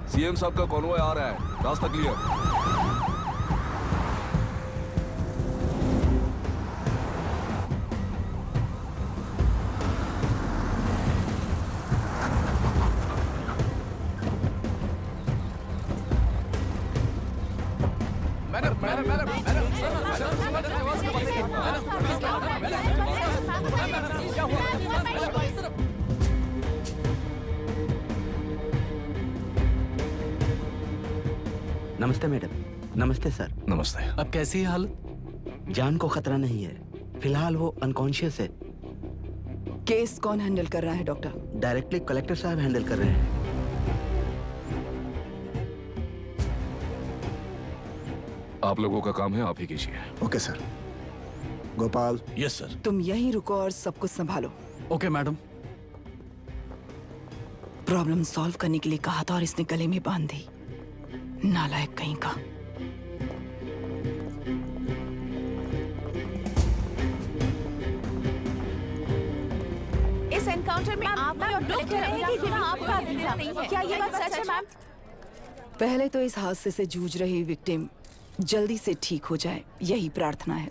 CM साहब का convoy आ रहा है, रास्ता क्लियर। नमस्ते मैडम। नमस्ते सर। नमस्ते। अब कैसी है हालत? जान को खतरा नहीं है, फिलहाल वो अनकॉन्शियस है। केस कौन हैंडल कर रहा है डॉक्टर? डायरेक्टली कलेक्टर साहब हैंडल कर रहे हैं। आप लोगों का काम है, आप ही कीजिए। Okay sir. Gopal. Yes sir. तुम यहीं रुको और सब कुछ संभालो। Okay madam. प्रॉब्लम सॉल्व करने के लिए कहा था और इसने गले में बांध दी। नालायक कहीं का। इस एनकाउंटर में आप लोग कह रहे हैं कि ये आपका आदमी था। क्या ये बात सच है मैम? पहले तो इस हादसे से जूझ रही विक्टिम जल्दी से ठीक हो जाए, यही प्रार्थना है।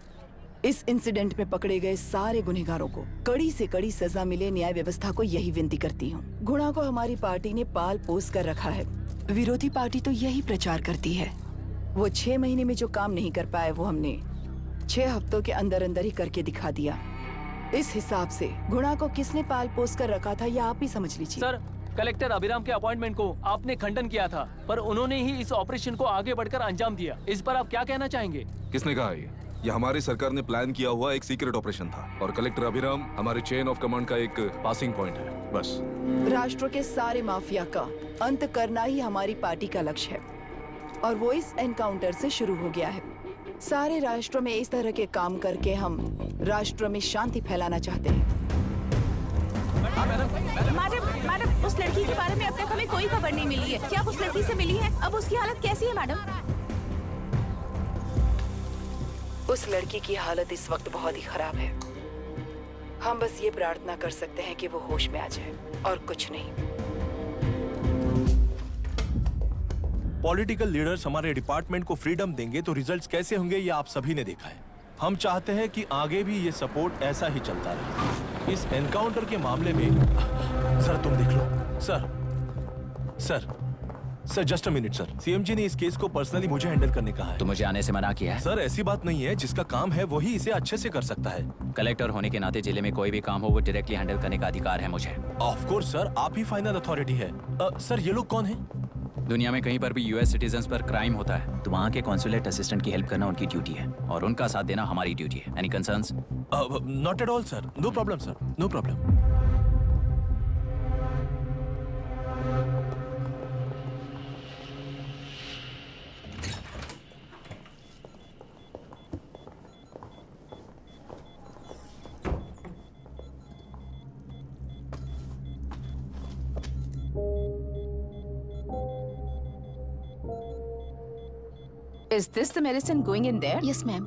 इस इंसिडेंट में पकड़े गए सारे गुनहगारों को कड़ी से कड़ी सजा मिले, न्याय व्यवस्था को यही विनती करती हूँ। गुणा को हमारी पार्टी ने पाल पोस कर रखा है। विरोधी पार्टी तो यही प्रचार करती है। वो 6 महीने में जो काम नहीं कर पाए वो हमने 6 हफ्तों के अंदर अंदर ही करके दिखा दिया। इस हिसाब से गुणा को किसने पाल पोस कर रखा था ये आप ही समझ लीजिए। सर, कलेक्टर अभिराम के अपॉइंटमेंट को आपने खंडन किया था, पर उन्होंने ही इस ऑपरेशन को आगे बढ़कर अंजाम दिया। इस पर आप क्या कहना चाहेंगे? किसने कहा ये हमारी सरकार ने प्लान किया हुआ एक सीक्रेट ऑपरेशन था और कलेक्टर अभिराम हमारे चेन ऑफ कमांड का एक पासिंग पॉइंट है, बस। राष्ट्र के सारे माफिया का अंत करना ही हमारी पार्टी का लक्ष्य है और वो इस एनकाउंटर से शुरू हो गया है। सारे राष्ट्र में इस तरह के काम करके हम राष्ट्र में शांति फैलाना चाहते हैं। मैडम, उस लड़की के बारे में अब तक हमें कोई खबर नहीं मिली है। क्या आप उस लड़की से मिली है? अब उसकी हालत कैसी है मैडम? उस लड़की की हालत इस वक्त बहुत ही खराब है। हम बस ये प्रार्थना कर सकते हैं कि वो होश में आ जाए और कुछ नहीं। पॉलिटिकल लीडर्स हमारे डिपार्टमेंट को फ्रीडम देंगे तो रिजल्ट्स कैसे होंगे ये आप सभी ने देखा है। हम चाहते हैं कि आगे भी ये सपोर्ट ऐसा ही चलता रहे। इस एनकाउंटर के मामले में सर तुम देख लो। Sir just a minute sir. CM ji ने इस केस को पर्सनली मुझे हैंडल करने कहा है। तो मुझे आने से मना किया है? सर ऐसी बात नहीं है, जिसका काम है वही इसे अच्छे से कर सकता है। कलेक्टर होने के नाते जिले में कोई भी काम हो वो डायरेक्टली हैंडल करने का अधिकार है मुझे। ऑफ कोर्स सर, आप ही फाइनल अथॉरिटी है। सर ये लोग कौन हैं? दुनिया में कहीं पर भी यूएस सिटीजन्स पर क्राइम होता है तो वहाँ के कॉन्सुलेट असिस्टेंट की हेल्प करना उनकी ड्यूटी है और उनका साथ देना हमारी ड्यूटी है। Any concerns? Not at all sir, no problem sir, no problem. Is this the medicine going in there? Yes, ma'am.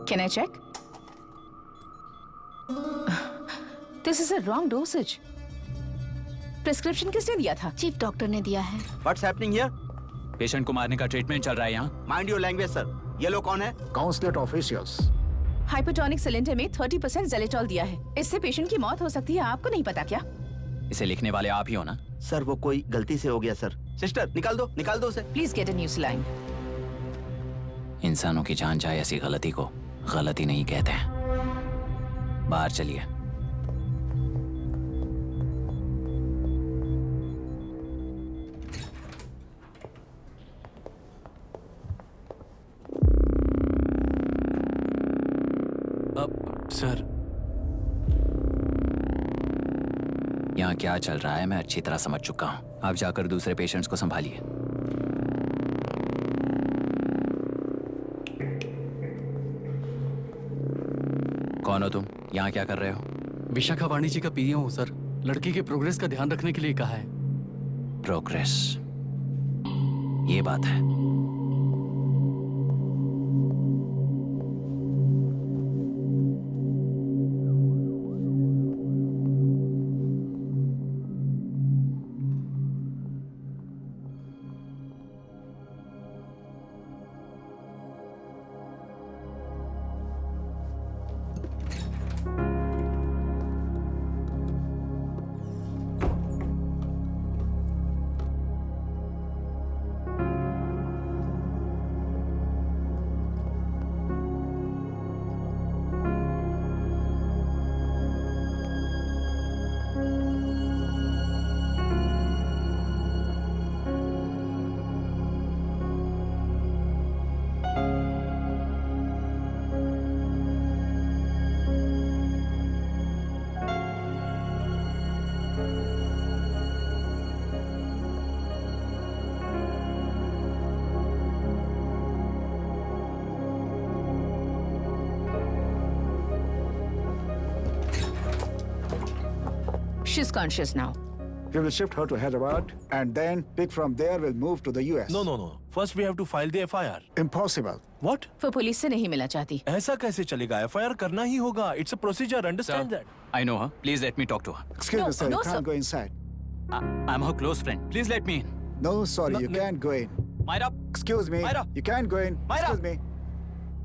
Can I check? This is a wrong dosage. Prescription किसने दिया था? चीफ डॉक्टर ने दिया है। What's happening here? Patient को मारने का treatment चल रहा है यहाँ। Mind your language, sir. ये लोग कौन है? Consulate officials. हाइपोटोनिक सिलेंडर में 30% जेलेटॉल दिया है। इससे पेशेंट की मौत हो सकती है। आपको नहीं पता क्या? इसे लिखने वाले आप ही हो ना? सर वो कोई गलती से हो गया सर। सिस्टर निकाल दो उसे। Please get a new saline. इंसानों की जान जाए ऐसी गलती को गलती नहीं कहते हैं। बाहर चलिए। सर यहाँ क्या चल रहा है मैं अच्छी तरह समझ चुका हूँ। आप जाकर दूसरे पेशेंट्स को संभालिए। कौन हो तुम? यहाँ क्या कर रहे हो? विशाखा वाणिज्य का पीए हूँ सर। लड़की के प्रोग्रेस का ध्यान रखने के लिए कहा है। प्रोग्रेस, ये बात है। She's conscious now. We will shift her to Hyderabad and then pick from there. We'll move to the US. No. First we have to file the FIR. Impossible. What? वो पुलिस से नहीं मिलना चाहती. ऐसा कैसे चलेगा? FIR करना ही होगा. It's a procedure. Understand that? I know her. Please let me talk to her. Excuse No, me, sir. no, You can't sir. go inside. I'm her close friend. Please let me in. No, sorry. No, you no. can't go in. Myra, Excuse me. Myra. You can't go in. Myra. Excuse me.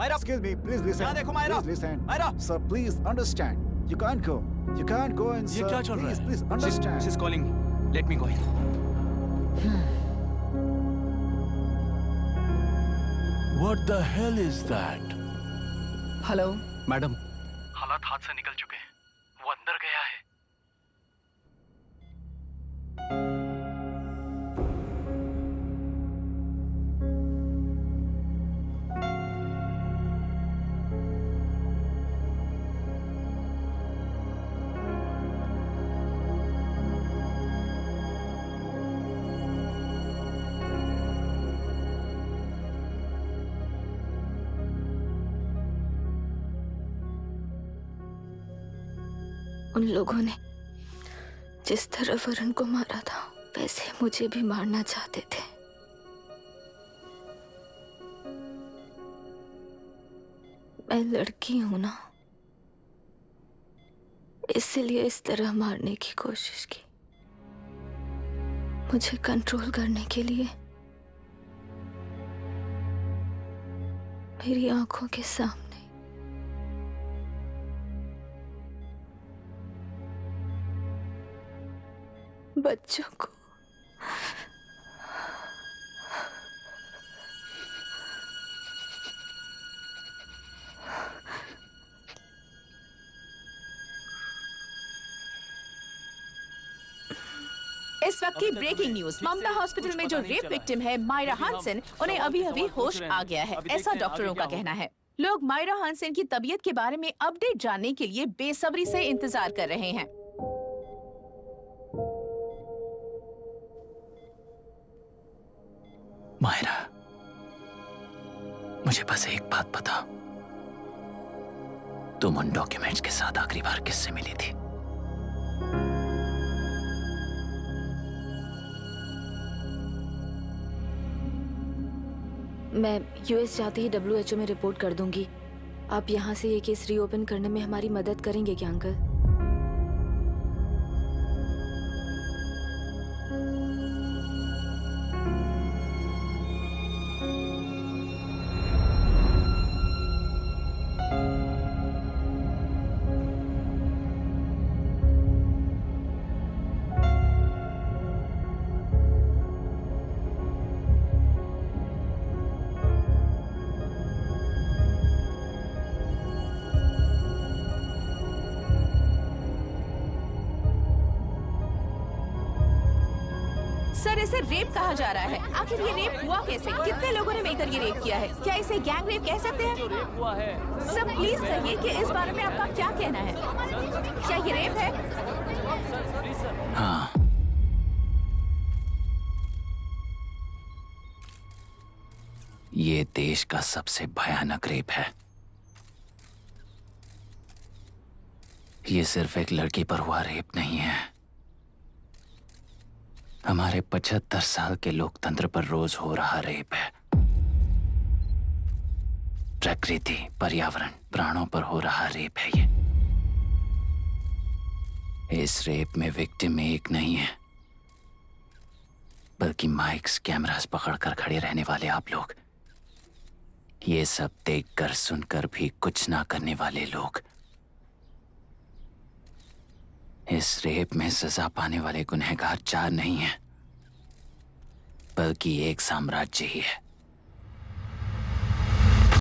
Myra. Excuse me. Please listen. यहाँ देखो, Myra. Please listen. Myra. Sir, please understand. You can't go. You can't go in, ये sir. क्या चल रहा Please, है? please understand. She's calling me. Let me go in. What the hell is that? Hello, madam हालात हाथ से निकल चुके हैं, वो अंदर गया है। उन लोगों ने जिस तरह वरुण को मारा था वैसे मुझे भी मारना चाहते थे। मैं लड़की हूं ना, इसलिए इस तरह मारने की कोशिश की। मुझे कंट्रोल करने के लिए मेरी आंखों के सामने बच्चों को इस वक्त की ब्रेकिंग न्यूज, ममता हॉस्पिटल में जो रेप विक्टिम है मायरा हानसेन, उन्हें अभी अभी होश आ गया है, ऐसा डॉक्टरों का कहना है। लोग मायरा हानसेन की तबीयत के बारे में अपडेट जानने के लिए बेसब्री से इंतजार कर रहे हैं। मायरा, मुझे बस एक बात बता, तुम उन डॉक्यूमेंट्स के साथ आखिरी बार किससे मिली थी? मैं यूएस जाते ही WHO में रिपोर्ट कर दूंगी। आप यहाँ से ये केस रीओपन करने में हमारी मदद करेंगे क्या अंकल? सर, इसे रेप कहा जा रहा है। आखिर ये रेप हुआ कैसे? कितने लोगों ने मिलकर ये रेप किया है? क्या इसे गैंग रेप कह सकते हैं? जो रेप हुआ है, सर प्लीज कहिए कि इस बारे में आपका क्या कहना है? क्या ये रेप है? Sir please sir. हाँ, ये देश का सबसे भयानक रेप है। ये सिर्फ एक लड़की पर हुआ रेप नहीं है, हमारे 75 साल के लोकतंत्र पर रोज हो रहा रेप है। प्रकृति, पर्यावरण, प्राणों पर हो रहा रेप है ये। इस रेप में विक्टिम एक नहीं है, बल्कि माइक्स, कैमरास पकड़कर खड़े रहने वाले आप लोग, ये सब देखकर सुनकर भी कुछ ना करने वाले लोग। इस रेप में सजा पाने वाले गुनहगार 4 नहीं हैं, बल्कि एक साम्राज्य ही है।